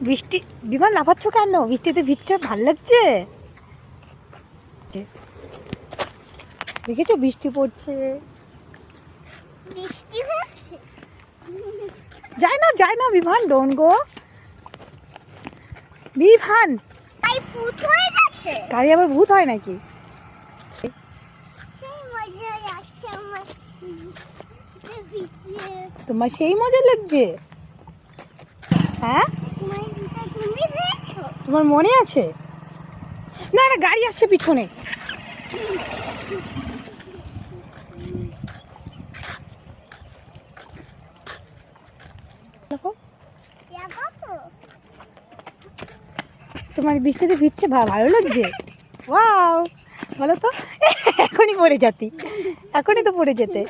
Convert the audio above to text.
বৃষ্টি বিমান লাফাচ্ছ কেন? বৃষ্টিতে ভিজতে ভালো লাগছে? দেখেছো বৃষ্টি পড়ছে। বৃষ্টি হচ্ছে। যায় না বিমান, ডোন্ট গো বিমান। তাই ভূত হয়ে গেছে। গাড়ি আবার ভূত হয় নাকি? সেই মজা লাগছে আমার। তোমার সেই মজা লাগছে? হ্যাঁ, তুমি দেখছো? তোমার মনে আছে? না না, গাড়ি আসছে পিছনে। তোমার বৃষ্টিতে ভিজছে ভালো লাগছে? ওয়াও, বলো তো। এখনই পড়ে যেতে, এখনই তো পড়ে যেতে।